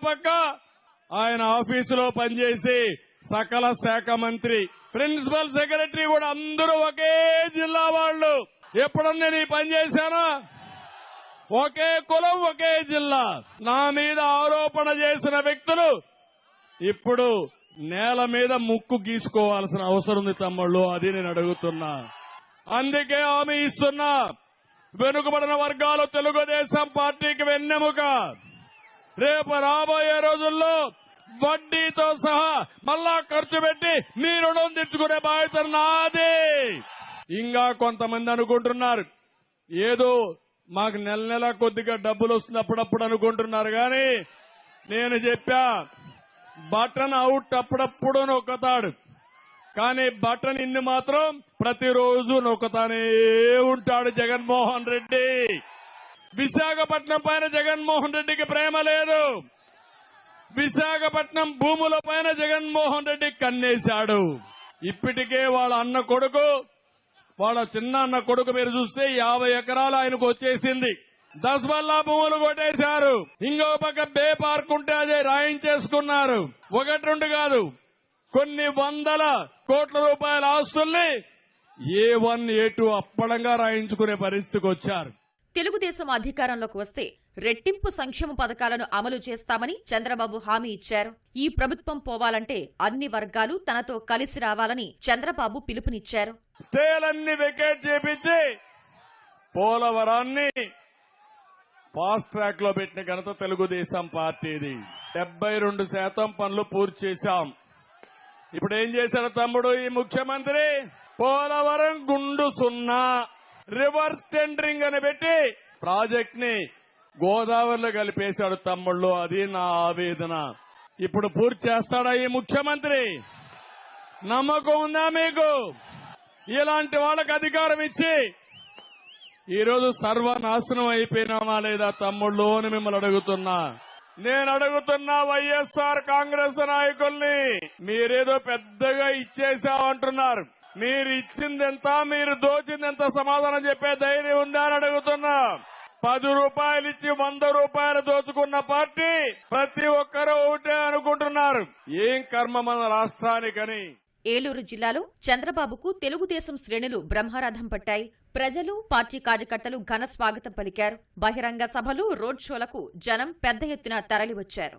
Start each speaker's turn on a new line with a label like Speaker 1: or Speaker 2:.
Speaker 1: పక్క ఆయన ఆఫీసులో పనిచేసి సకల శాఖ మంత్రి, ప్రిన్సిపల్ సెక్రటరీ కూడా అందరూ ఒకే జిల్లా వాళ్ళు. ఎప్పుడన్నా నేను ఈ పని చేశానా? ఒకే కులం, ఒకే జిల్లా. నా మీద ఆరోపణ చేసిన వ్యక్తులు ఇప్పుడు నేల మీద ముక్కు గీసుకోవాల్సిన అవసరం ఉంది తమ్ముళ్ళు. అది నేను అడుగుతున్నా. అందుకే హామీ ఇస్తున్నా, వెనుకబడిన వర్గాలు తెలుగుదేశం పార్టీకి వెన్నెముక. రేపు రాబోయే రోజుల్లో వడ్డీతో సహా మళ్ళా ఖర్చు పెట్టి మీ రుణం తెచ్చుకునే బాధ్యత నాది. ఇంకా కొంతమంది అనుకుంటున్నారు ఏదో మాకు నెల నెల కొద్దిగా డబ్బులు వస్తుంది అప్పుడప్పుడు అనుకుంటున్నారు. కానీ నేను చెప్పా, బటన్ అవుట్ అప్పుడప్పుడు నొక్కుతాడు, కానీ బటన్ ఇన్ని మాత్రం ప్రతిరోజు నొక్కుతానే ఉంటాడు జగన్మోహన్ రెడ్డి. విశాఖపట్నం పైన జగన్మోహన్ రెడ్డికి ప్రేమ లేదు. విశాఖపట్నం భూముల పైన జగన్మోహన్ రెడ్డి కన్నేశాడు. ఇప్పటికే వాళ్ళ అన్న కొడుకు, వాళ్ళ చిన్న అన్న కొడుకు మీరు చూస్తే 50 ఎకరాలు ఆయనకు వచ్చేసింది. దస్బల్లా భూములు కొట్టేశారు. ఇంకో పక్క బే పార్క్ ఉంటే అదే రాయించేసుకున్నారు. 1-2 కాదు, కొన్ని వందల కోట్ల రూపాయల ఆస్తుల్ని A1 A2 అప్పడంగా రాయించుకునే పరిస్థితికి వచ్చారు.
Speaker 2: తెలుగుదేశం అధికారంలోకి వస్తే రెట్టింపు సంక్షేమ పథకాలను అమలు చేస్తామని చంద్రబాబు హామీ ఇచ్చారు. ఈ ప్రభుత్వం పోవాలంటే అన్ని వర్గాలు తనతో కలిసి రావాలని చంద్రబాబు పిలుపునిచ్చారు.
Speaker 1: స్టేలన్నీ వెకేట్ చేపించి పోలవరాన్ని ఫాస్ట్ ట్రాక్ లో పెట్టిన ఘనత తెలుగుదేశం పార్టీది. 72% పనులు పూర్తి చేశాం. ఇప్పుడు ఏం చేశారు తమ్ముడు ఈ ముఖ్యమంత్రి? పోలవరం గుండు 0 రివర్స్ టెండరింగ్ అని పెట్టి ప్రాజెక్ట్ ని గోదావరిలో కలిపేశాడు తమ్ముళ్ళు. అది నా ఆవేదన. ఇప్పుడు పూర్తి చేస్తాడా ఈ ముఖ్యమంత్రి? నమ్మకం ఉందా మీకు? ఇలాంటి వాళ్ళకి అధికారం ఇచ్చి ఈరోజు సర్వనాశనం అయిపోయినామా లేదా తమ్ముళ్ళు అని మిమ్మల్ని అడుగుతున్నా. నేను అడుగుతున్నా వైఎస్ఆర్ కాంగ్రెస్ నాయకుల్ని, మీరేదో పెద్దగా ఇచ్చేసామంటున్నారు. మీరు ఇచ్చిందెంత, మీరు దోచిందెంత సమాధానం చెప్పే ధైర్యం ఉందా అని అడుగుతున్నా. 10 రూపాయలు ఇచ్చి 100 రూపాయలు దోచుకున్న పార్టీ ప్రతి ఒక్కరూ ఒకటే అనుకుంటున్నారు. ఏం కర్మ మన రాష్ట్రానికని.
Speaker 2: ఏలూరు జిల్లాలో చంద్రబాబుకు తెలుగుదేశం శ్రేణులు బ్రహ్మరథం పట్టాయి. ప్రజలు, పార్టీ కార్యకర్తలు ఘన స్వాగతం పలికారు. బహిరంగ సభలు, రోడ్ షోలకు జనం పెద్ద ఎత్తున తరలివచ్చారు.